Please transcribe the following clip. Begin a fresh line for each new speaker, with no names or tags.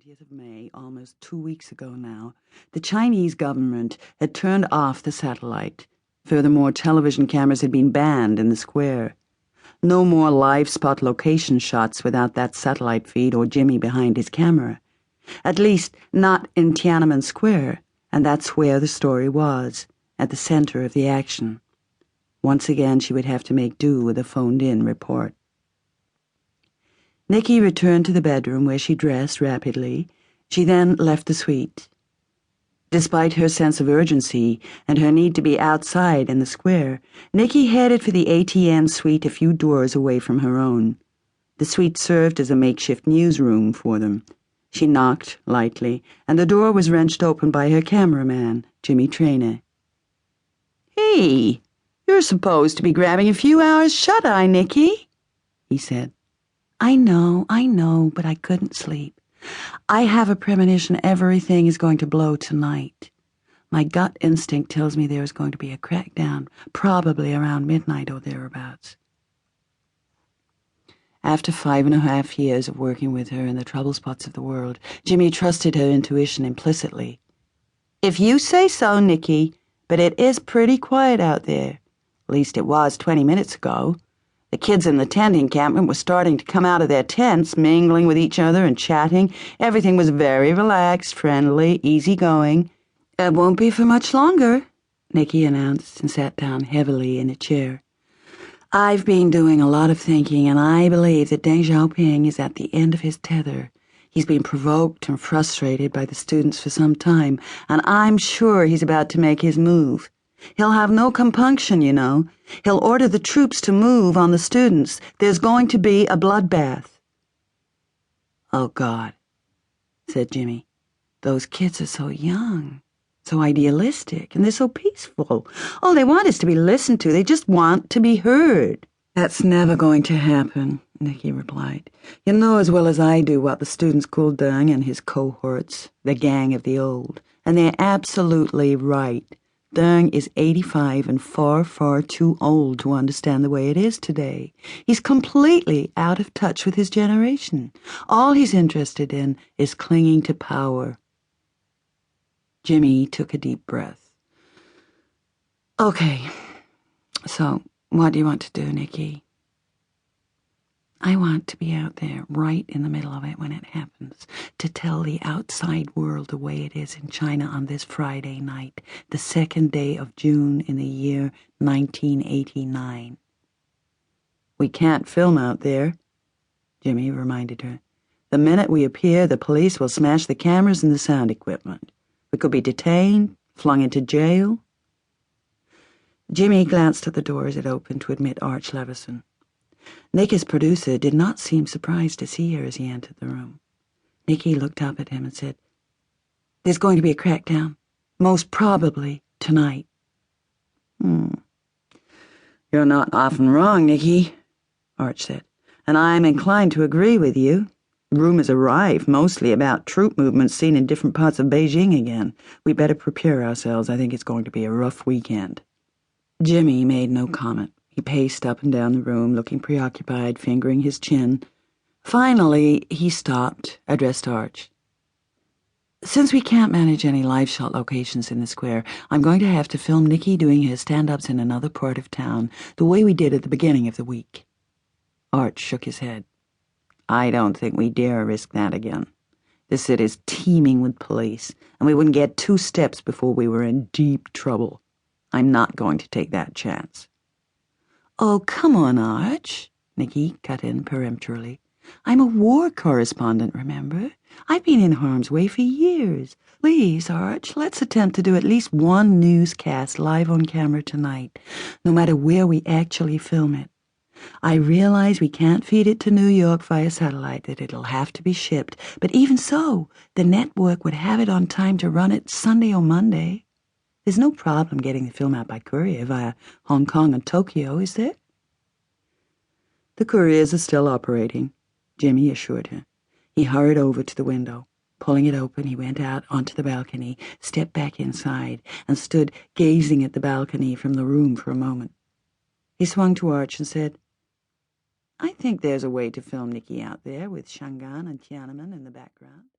20th of May, almost 2 weeks ago now, the Chinese government had turned off the satellite. Furthermore, television cameras had been banned in the square. No more live spot location shots without that satellite feed or Jimmy behind his camera. At least, not in Tiananmen Square, and that's where the story was, at the center of the action. Once again, she would have to make do with a phoned-in report. Nicky returned to the bedroom where she dressed rapidly. She then left the suite. Despite her sense of urgency and her need to be outside in the square, Nicky headed for the ATN suite a few doors away from her own. The suite served as a makeshift newsroom for them. She knocked lightly, and the door was wrenched open by her cameraman, Jimmy Traynor. "Hey, you're supposed to be grabbing a few hours shut-eye, Nicky," he said. I know, but I couldn't sleep. I have a premonition everything is going to blow tonight. My gut instinct tells me there is going to be a crackdown, probably around midnight or thereabouts. After 5.5 years of working with her in the trouble spots of the world, Jimmy trusted her intuition implicitly. "If you say so, Nicky, but it is pretty quiet out there. At least it was 20 minutes ago. The kids in the tent encampment were starting to come out of their tents, mingling with each other and chatting. Everything was very relaxed, friendly, easygoing. It won't be for much longer," Nicky announced and sat down heavily in a chair. "I've been doing a lot of thinking, and I believe that Deng Xiaoping is at the end of his tether. He's been provoked and frustrated by the students for some time, and I'm sure he's about to make his move. He'll have no compunction, you know. He'll order the troops to move on the students. There's going to be a bloodbath." "Oh, God," said Jimmy. "Those kids are so young, so idealistic, and they're so peaceful. All they want is to be listened to. They just want to be heard." "That's never going to happen," Nicky replied. "You know as well as I do what the students call Deng and his cohorts, the gang of the old, and they're absolutely right. Deng is 85 and far, far too old to understand the way it is today. He's completely out of touch with his generation. All he's interested in is clinging to power." Jimmy took a deep breath. "Okay, so what do you want to do, Nicky?" "I want to be out there right in the middle of it when it happens, to tell the outside world the way it is in China on this Friday night, the 2nd day of June in the year 1989. "We can't film out there," Jimmy reminded her. "The minute we appear, the police will smash the cameras and the sound equipment. We could be detained, flung into jail." Jimmy glanced at the door as it opened to admit Arch Leveson. Nicky's producer did not seem surprised to see her as he entered the room. Nicky looked up at him and said, "There's going to be a crackdown, most probably tonight." "You're not often wrong, Nicky," Arch said, "and I'm inclined to agree with you. Rumors arrive, mostly about troop movements seen in different parts of Beijing again. We better prepare ourselves. I think it's going to be a rough weekend." Jimmy made no comment. He paced up and down the room, looking preoccupied, fingering his chin. Finally, he stopped, addressed Arch. "Since we can't manage any live shot locations in the square, I'm going to have to film Nicky doing her stand-ups in another part of town, the way we did at the beginning of the week." Arch shook his head. "I don't think we dare risk that again. The city's teeming with police, and we wouldn't get 2 steps before we were in deep trouble. I'm not going to take that chance." "Oh, come on, Arch," Nicky cut in peremptorily. "I'm a war correspondent, remember? I've been in harm's way for years. Please, Arch, let's attempt to do at least one newscast live on camera tonight, no matter where we actually film it. I realize we can't feed it to New York via satellite, that it'll have to be shipped, but even so, the network would have it on time to run it Sunday or Monday. There's no problem getting the film out by courier via Hong Kong and Tokyo, is there?" "The couriers are still operating," Jimmy assured her. He hurried over to the window. Pulling it open, he went out onto the balcony, stepped back inside, and stood gazing at the balcony from the room for a moment. He swung to Arch and said, "I think there's a way to film Nicky out there with Shangan and Tiananmen in the background."